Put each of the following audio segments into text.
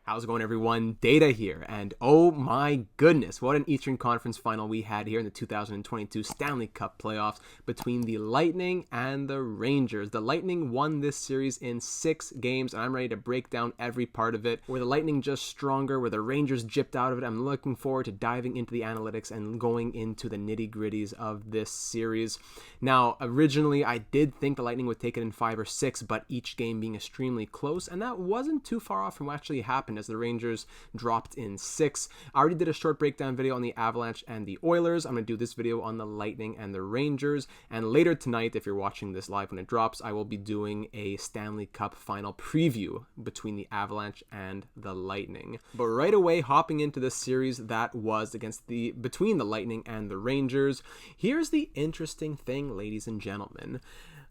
How's it going, everyone? Data here, and oh my goodness, what an Eastern Conference final we had here in the 2022 Stanley Cup playoffs between the Lightning and the Rangers. The Lightning won this series in 6 games, and I'm ready to break down every part of it. Were the Lightning just stronger? Were the Rangers gypped out of it? I'm looking forward to diving into the analytics and going into the nitty-gritties of this series. Now, originally, I did think the Lightning would take it in 5 or 6, but each game being extremely close, and that wasn't too far off from what actually happened as the Rangers dropped in 6. I already did a short breakdown video on the Avalanche and the Oilers. I'm going to do this video on the Lightning and the Rangers. And later tonight, if you're watching this live when it drops, I will be doing a Stanley Cup Final preview between the Avalanche and the Lightning. But right away, hopping into this series that was between the Lightning and the Rangers, here's the interesting thing, ladies and gentlemen.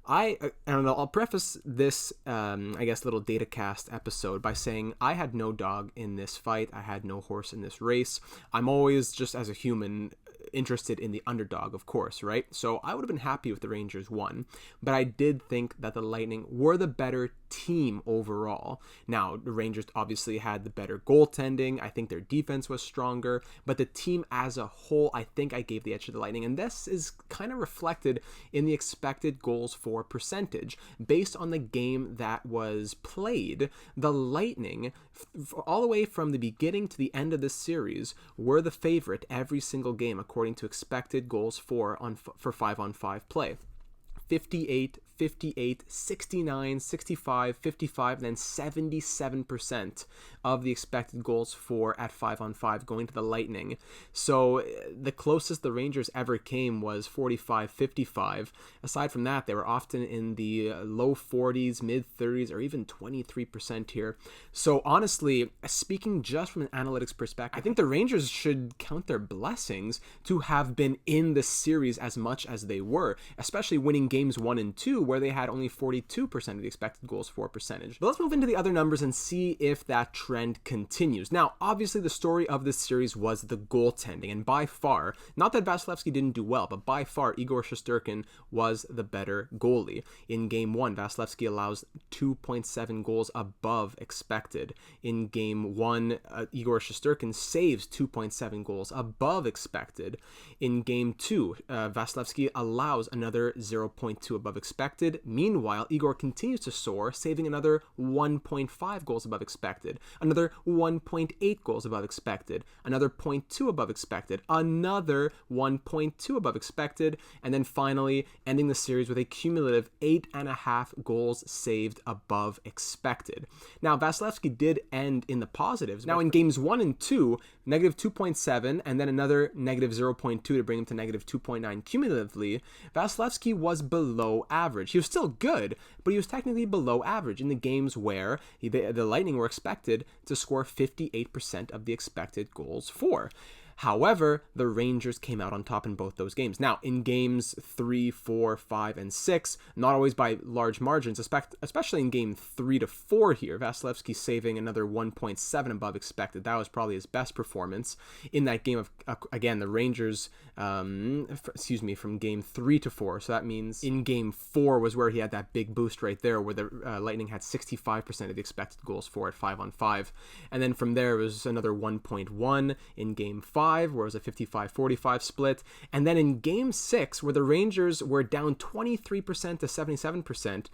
I don't know, I'll preface this, little DataCast episode by saying I had no dog in this fight. I had no horse in this race. I'm always, just as a human, interested in the underdog, of course, right? So I would have been happy if the Rangers won, but I did think that the Lightning were the better team overall. Now, the Rangers obviously had the better goaltending. I think their defense was stronger, but the team as a whole, I think I gave the edge to the Lightning, and this is kind of reflected in the expected goals for percentage. Based on the game that was played, the Lightning, all the way from the beginning to the end of this series, were the favorite every single game according to expected goals for 5-on-5 play. 58, 58, 69, 65, 55, and then 77% of the expected goals for at 5-on-5 going to the Lightning. So the closest the Rangers ever came was 45, 55. Aside from that, they were often in the low 40s, mid 30s, or even 23% here. So honestly, speaking just from an analytics perspective, I think the Rangers should count their blessings to have been in the series as much as they were, especially winning games 1 and 2, where they had only 42% of the expected goals for percentage. But let's move into the other numbers and see if that trend continues. Now, obviously, the story of this series was the goaltending, and by far, not that Vasilevsky didn't do well, but by far, Igor Shesterkin was the better goalie. In Game 1, Vasilevsky allows 2.7 goals above expected. In Game 1, Igor Shesterkin saves 2.7 goals above expected. In Game 2, Vasilevsky allows another 0.2 above expected. Meanwhile, Igor continues to soar, saving another 1.5 goals above expected, another 1.8 goals above expected, another 0.2 above expected, another 1.2 above expected, and then finally ending the series with a cumulative 8.5 goals saved above expected. Now, Vasilevsky did end in the positives. Now, in games 1 and 2, negative 2.7, and then another negative 0.2 to bring him to negative 2.9 cumulatively, Vasilevsky was below average. He was still good, but he was technically below average in the games where the Lightning were expected to score 58% of the expected goals for. However, the Rangers came out on top in both those games. Now, in games 3, 4, 5, and 6, not always by large margins, especially in game 3 to 4 here, Vasilevsky saving another 1.7 above expected. That was probably his best performance in that game of, again, the Rangers, from game 3 to 4. So that means in game 4 was where he had that big boost right there, where the Lightning had 65% of the expected goals for at 5-on-5. And then from there, it was another 1.1 in game 5. Where it was a 55-45 split, and then in game 6 where the Rangers were down 23% to 77%,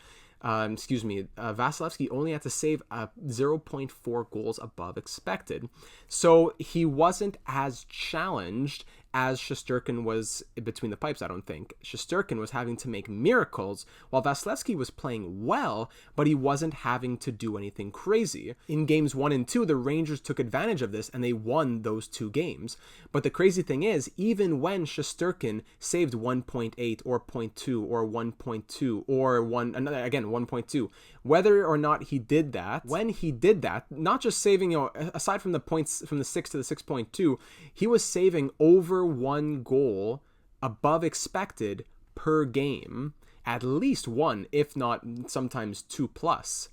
Vasilevsky only had to save 0.4 goals above expected. So he wasn't as challenged as Shesterkin was between the pipes, I don't think. Shesterkin was having to make miracles, while Vasilevsky was playing well, but he wasn't having to do anything crazy. In games 1 and 2, the Rangers took advantage of this, and they won those 2 games. But the crazy thing is, even when Shesterkin saved 1.8 or 0.2 or 1.2 or 1.2, whether or not he did that, when he did that, not just saving, aside from the points from the 6 to the 6.2, he was saving over 1 goal above expected per game, at least 1, if not sometimes 2+.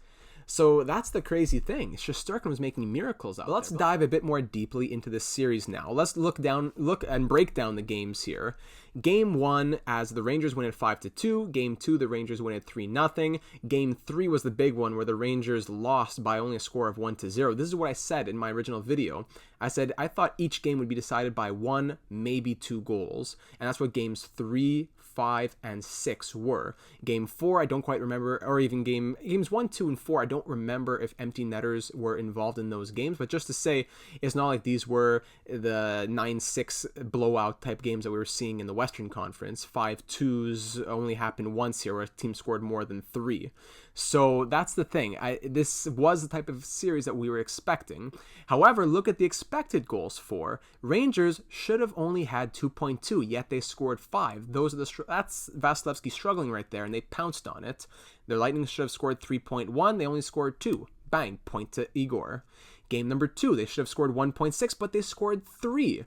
So that's the crazy thing. Shesterkin was making miracles out there. Let's dive a bit more deeply into this series now. Let's look and break down the games here. Game 1, as the Rangers win at 5-2. Game 2, the Rangers win at 3-0. Game 3 was the big one where the Rangers lost by only a score of 1-0. This is what I said in my original video. I said I thought each game would be decided by 1, maybe 2 goals. And that's what games 3, 5, and 6 were. Game 4, I don't quite remember, or even games 1, 2, and 4, I don't remember if empty netters were involved in those games, but just to say, it's not like these were the 9-6 blowout type games that we were seeing in the Western Conference. 5-2s only happened once here where a team scored more than 3. So that's the thing. This was the type of series that we were expecting. However, look at the expected goals for. Rangers should have only had 2.2, yet they scored 5. That's Vasilevsky struggling right there, and they pounced on it. The Lightning should have scored 3.1. They only scored 2. Bang, point to Igor. Game number 2, they should have scored 1.6, but they scored 3.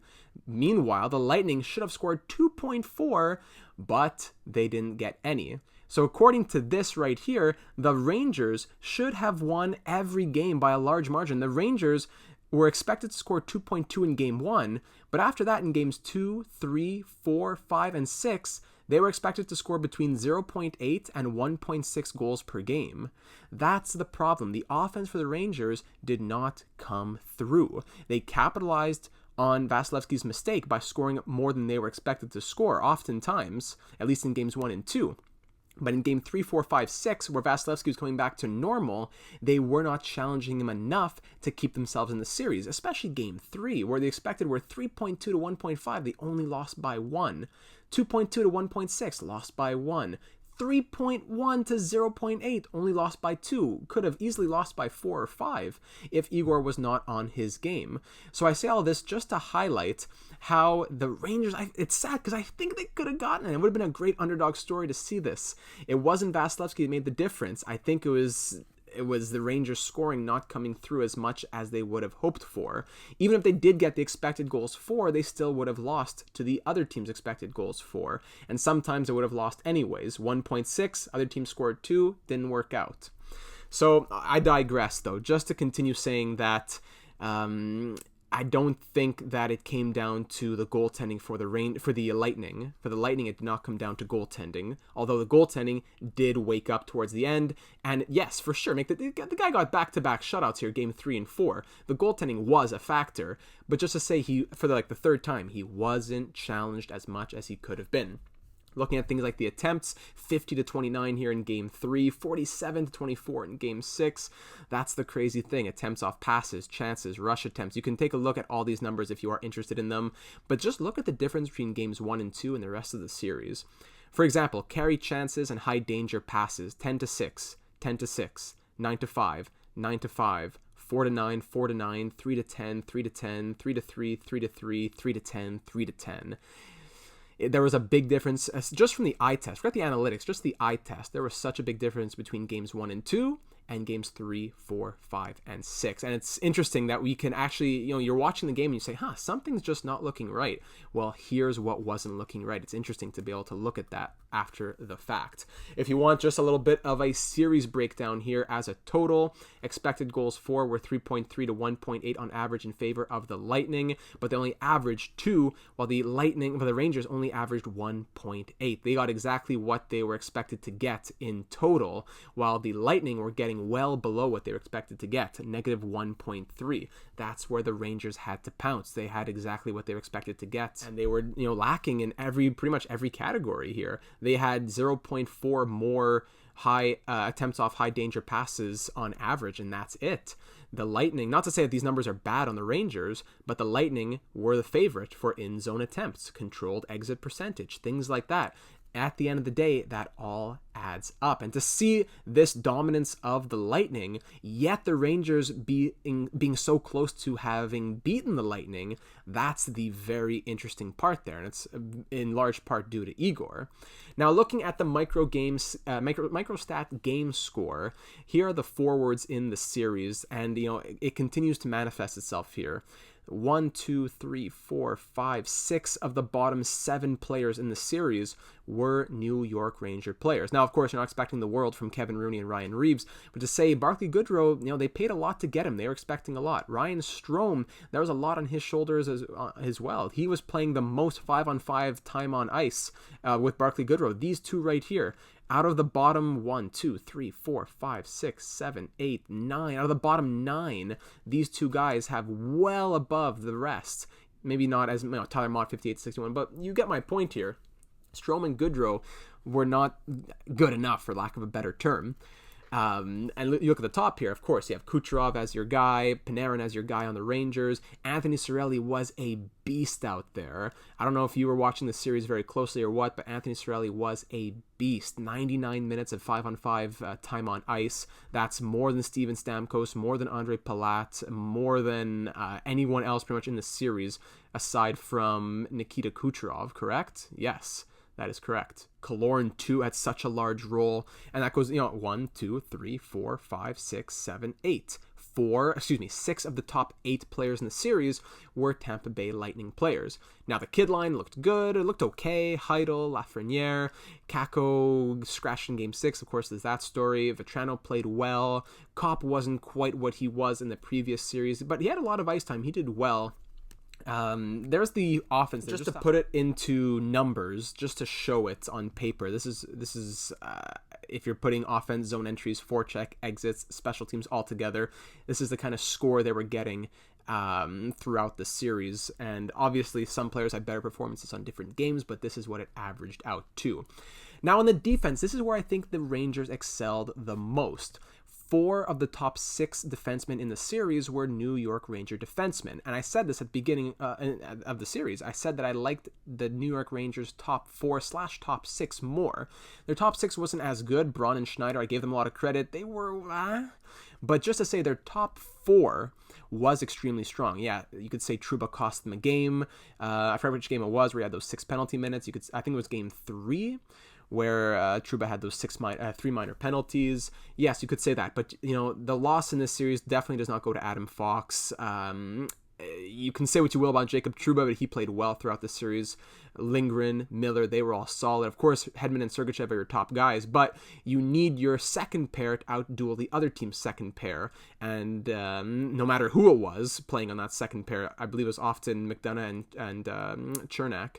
Meanwhile, the Lightning should have scored 2.4, but they didn't get any. So according to this right here, the Rangers should have won every game by a large margin. The Rangers were expected to score 2.2 in game 1, but after that in games 2, 3, 4, 5, and 6, they were expected to score between 0.8 and 1.6 goals per game. That's the problem. The offense for the Rangers did not come through. They capitalized on Vasilevsky's mistake by scoring more than they were expected to score, oftentimes, at least in games 1 and 2. But in game 3, 4, 5, 6, where Vasilevsky was coming back to normal, they were not challenging him enough to keep themselves in the series, especially game 3, where the expected were 3.2 to 1.5. They only lost by 1. 2.2 to 1.6, lost by 1. 3.1 to 0.8, only lost by 2. Could have easily lost by 4 or 5 if Igor was not on his game. So I say all this just to highlight how the Rangers, it's sad because I think they could have gotten it. It would have been a great underdog story to see this. It wasn't Vasilevsky that made the difference. I think it was the Rangers scoring not coming through as much as they would have hoped for. Even if they did get the expected goals for, they still would have lost to the other team's expected goals for. And sometimes they would have lost anyways. 1.6, other team scored 2, didn't work out. So I digress though, just to continue saying that I don't think that it came down to the goaltending for the Lightning. For the Lightning, it did not come down to goaltending, although the goaltending did wake up towards the end. And yes, for sure, the guy got back-to-back shutouts here, game 3 and 4. The goaltending was a factor, but just to say for the third time, he wasn't challenged as much as he could have been. Looking at things like the attempts, 50 to 29 here in game 3, 47 to 24 in game 6. That's the crazy thing. Attempts off passes, chances, rush attempts. You can take a look at all these numbers if you are interested in them, but just look at the difference between games 1 and 2 and the rest of the series. For example, carry chances and high danger passes, 10 to 6, 10 to 6, 9 to 5, 9 to 5, 4 to 9, 4 to 9, 3 to 10, 3 to 10, 3 to 3, 3 to 3, 3 to 10, 3 to 10. There was a big difference just from the eye test. Forget the analytics, just the eye test. There was such a big difference between games 1 and 2 and games 3, 4, 5, and 6. And it's interesting that we can actually, you're watching the game and you say, something's just not looking right. Well, here's what wasn't looking right. It's interesting to be able to look at that after the fact. If you want just a little bit of a series breakdown here as a total, expected goals for were 3.3 to 1.8 on average in favor of the Lightning, but they only averaged 2, while the Rangers only averaged 1.8. They got exactly what they were expected to get in total, while the Lightning were getting well below what they were expected to get, negative 1.3. That's where the Rangers had to pounce. They had exactly what they were expected to get, and they were lacking in pretty much every category here. They had 0.4 more high attempts off high danger passes on average, and that's it. The Lightning, not to say that these numbers are bad on the Rangers, but the Lightning were the favorite for in-zone attempts, controlled exit percentage, things like that. At the end of the day, that all adds up. And to see this dominance of the Lightning, yet the Rangers being so close to having beaten the Lightning, that's the very interesting part there. And it's in large part due to Igor. Now, looking at the microstat game score, here are the forwards in the series, and it continues to manifest itself here. 1, 2, 3, 4, 5, 6 of the bottom 7 players in the series were New York Ranger players. Now, of course, you're not expecting the world from Kevin Rooney and Ryan Reeves, but to say Barclay Goodrow, they paid a lot to get him. They were expecting a lot. Ryan Strome, there was a lot on his shoulders as well. He was playing the most 5-on-5 time on ice with Barclay Goodrow. These two right here, out of the bottom 1, 2, 3, 4, 5, 6, 7, 8, 9, out of the bottom 9, these two guys have well above the rest. Maybe not as Tyler Mott 58-61, but you get my point here. Strome and Goodrow were not good enough, for lack of a better term. And you look at the top here, of course, you have Kucherov as your guy, Panarin as your guy on the Rangers. Anthony Cirelli was a beast out there. I don't know if you were watching the series very closely or what, but Anthony Cirelli was a beast. 99 minutes of 5-on-5 time on ice. That's more than Steven Stamkos, more than Andre Palat, more than anyone else pretty much in the series, aside from Nikita Kucherov, correct? Yes. That is correct. Killorn, too, had such a large role. And that goes, 1, 2, 3, 4, 5, 6, 7, 8. 6 of the top 8 players in the series were Tampa Bay Lightning players. Now, the kid line looked good. It looked okay. Heidel, Lafreniere, Kakko scratched in Game 6. Of course, there's that story. Vetrano played well. Kopp wasn't quite what he was in the previous series, but he had a lot of ice time. He did well. There's the offense. Just to put it into numbers, just to show it on paper. This is if you're putting offense, zone entries, forecheck, exits, special teams all together. This is the kind of score they were getting throughout the series. And obviously, some players had better performances on different games, but this is what it averaged out to. Now, on the defense, this is where I think the Rangers excelled the most. 4 of the top 6 defensemen in the series were New York Ranger defensemen. And I said this at the beginning of the series. I said that I liked the New York Rangers top 4/top 6 more. Their top 6 wasn't as good. Braun and Schneider, I gave them a lot of credit. They were... But just to say their top 4 was extremely strong. Yeah, you could say Trouba cost them a game. I forget which game it was where he had those 6 penalty minutes. I think it was game 3. Where Trouba had those 3 minor penalties. Yes, you could say that. But, the loss in this series definitely does not go to Adam Fox. You can say what you will about Jacob Trouba, but he played well throughout the series. Lindgren, Miller, they were all solid. Of course, Hedman and Sergachev are your top guys, but you need your second pair to outduel the other team's second pair. And no matter who it was playing on that second pair, I believe it was often McDonough and Chernak,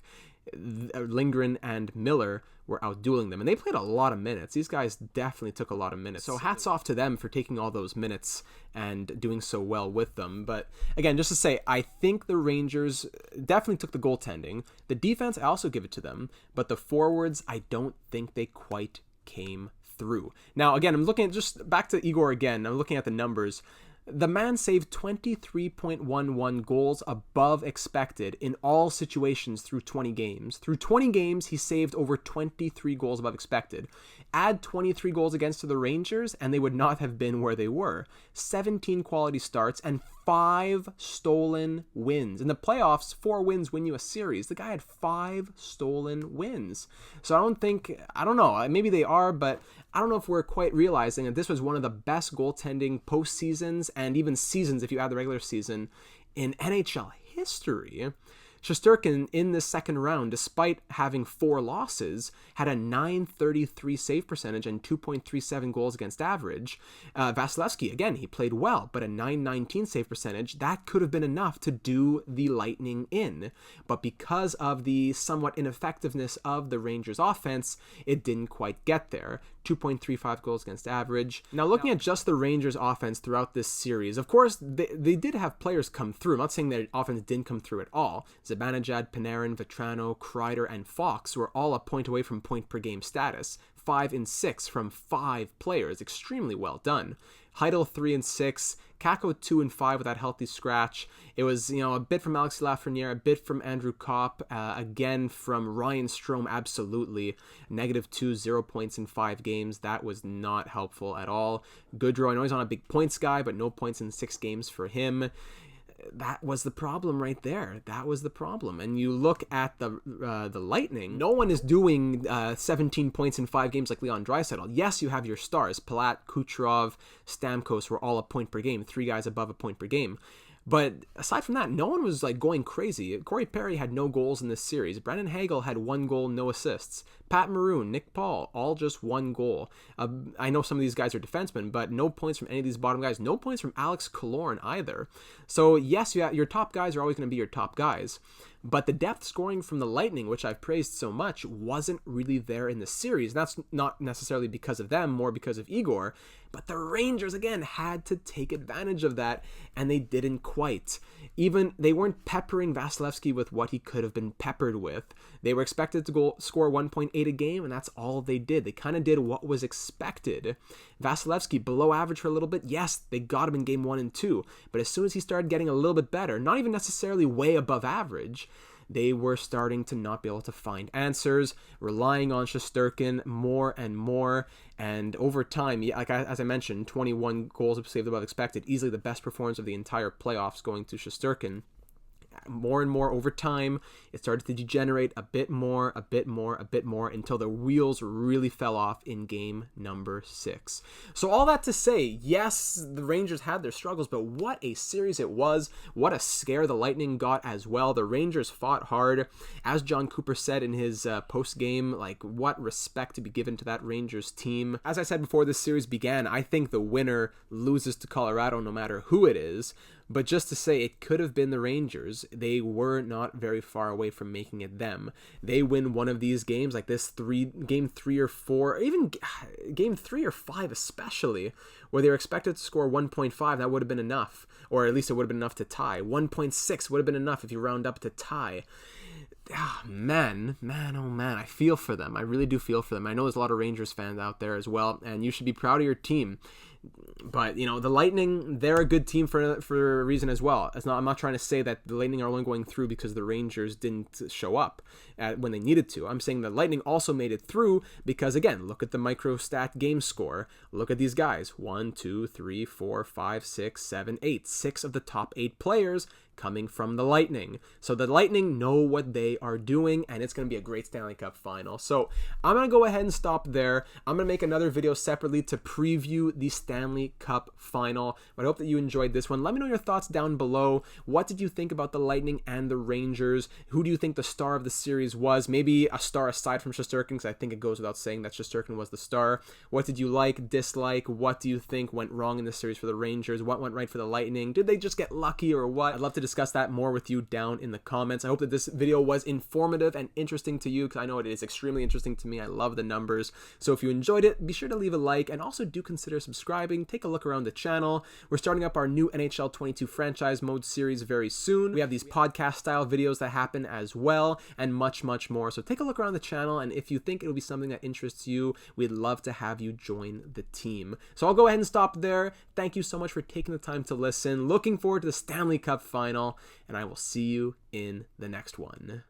Lindgren and Miller were outdueling them, and they played a lot of minutes. These guys definitely took a lot of minutes, so hats off to them for taking all those minutes and doing so well with them. But again, just to say, I think the Rangers definitely took the goaltending. The defense, I also give it to them, but the forwards, I don't think they quite came through. Now, again, I'm looking at, just back to Igor again, I'm looking at the numbers. The man saved 23.11 goals above expected in all situations through 20 games. Through 20 games, he saved over 23 goals above expected. Add 23 goals against to the Rangers, and they would not have been where they were. 17 quality starts and 5 stolen wins. In the playoffs, 4 wins win you a series. The guy had 5 stolen wins. So I don't know, maybe they are, but I don't know if we're quite realizing that this was one of the best goaltending postseasons and even seasons, if you add the regular season, in NHL history. Shesterkin in the second round, despite having 4 losses, had a .933 save percentage and 2.37 goals against average. Vasilevsky, again, he played well, but a .919 save percentage, that could have been enough to do the Lightning in. But because of the somewhat ineffectiveness of the Rangers offense, it didn't quite get there. 2.35 goals against average. Now, looking at just the Rangers offense throughout this series, of course, they did have players come through. I'm not saying their offense didn't come through at all. Zibanejad, Panarin, Vetrano, Kreider, and Fox were all a point away from point per game status. 5 and 6 from 5 players. Extremely well done. Heidel 3 and 6, Kakko 2 and 5 with that healthy scratch. It was, a bit from Alexis Lafreniere, a bit from Andrew Kopp, again from Ryan Strome, absolutely. -2, 0 points in 5 games. That was not helpful at all. Goodrow, I know he's not a big points guy, but no points in 6 games for him. That was the problem right there. That was the problem. And you look at the Lightning, no one is doing 17 points in 5 games like Leon Draisaitl. Yes, you have your stars. Palat, Kucherov, Stamkos were all a point per game, 3 guys above a point per game. But aside from that, no one was like going crazy. Corey Perry had no goals in this series. Brendan Hagel had 1 goal, no assists. Pat Maroon, Nick Paul, all just 1 goal. I know some of these guys are defensemen, but no points from any of these bottom guys. No points from Alex Killorn either. So yes, your top guys are always going to be your top guys. But the depth scoring from the Lightning, which I've praised so much, wasn't really there in the series. And that's not necessarily because of them, more because of Igor. But the Rangers, again, had to take advantage of that, and they didn't quite. Even they weren't peppering Vasilevsky with what he could have been peppered with. They were expected to score 1.8 a game, and that's all they did. They kind of did what was expected. Vasilevsky, below average for a little bit. Yes, they got him in game 1 and 2. But as soon as he started getting a little bit better, not even necessarily way above average, they were starting to not be able to find answers, relying on Shesterkin more and more. And over time, like as I mentioned, 21 goals saved above expected, easily the best performance of the entire playoffs going to Shesterkin. More and more over time, it started to degenerate a bit more until the wheels really fell off in game number 6. So all that to say, yes, the Rangers had their struggles, but what a series it was. What a scare the Lightning got as well. The Rangers fought hard. As John Cooper said in his post-game, like, what respect to be given to that Rangers team. As I said before this series began, I think the winner loses to Colorado no matter who it is. But just to say, it could have been the Rangers. They were not very far away from making it them. They win one of these games, like this game 3 or 4, even game 3 or 5 especially, where they were expected to score 1.5, that would have been enough. Or at least it would have been enough to tie. 1.6 would have been enough if you round up to tie. Man, I feel for them. I really do feel for them. I know there's a lot of Rangers fans out there as well, and you should be proud of your team. But, you know, the Lightning, they're a good team for a reason as well. I'm not trying to say that the Lightning are only going through because the Rangers didn't show up when they needed to. I'm saying the Lightning also made it through because, again, look at the microstat game score. Look at these guys. 1, 2, 3, 4, 5, 6, 7, 8. 6 of the top 8 players coming from the Lightning. So the Lightning know what they are doing, and it's going to be a great Stanley Cup final. So I'm going to go ahead and stop there. I'm going to make another video separately to preview the Stanley Cup final. But I hope that you enjoyed this one. Let me know your thoughts down below. What did you think about the Lightning and the Rangers? Who do you think the star of the series was? Maybe a star aside from Shesterkin, because I think it goes without saying that Shesterkin was the star. What did you like, dislike? What do you think went wrong in the series for the Rangers? What went right for the Lightning? Did they just get lucky or what? I'd love to discuss that more with you down in the comments. I hope that this video was informative and interesting to you, because I know it is extremely interesting to me. I love the numbers. So if you enjoyed it, be sure to leave a like, and also do consider subscribing. Take a look around the channel. We're starting up our new NHL 22 franchise mode series very soon. We have these podcast style videos that happen as well, and much more. So take a look around the channel, and if you think it'll be something that interests you, we'd love to have you join the team. So I'll go ahead and stop there. Thank you so much for taking the time to listen. Looking forward to the Stanley Cup final, and I will see you in the next one.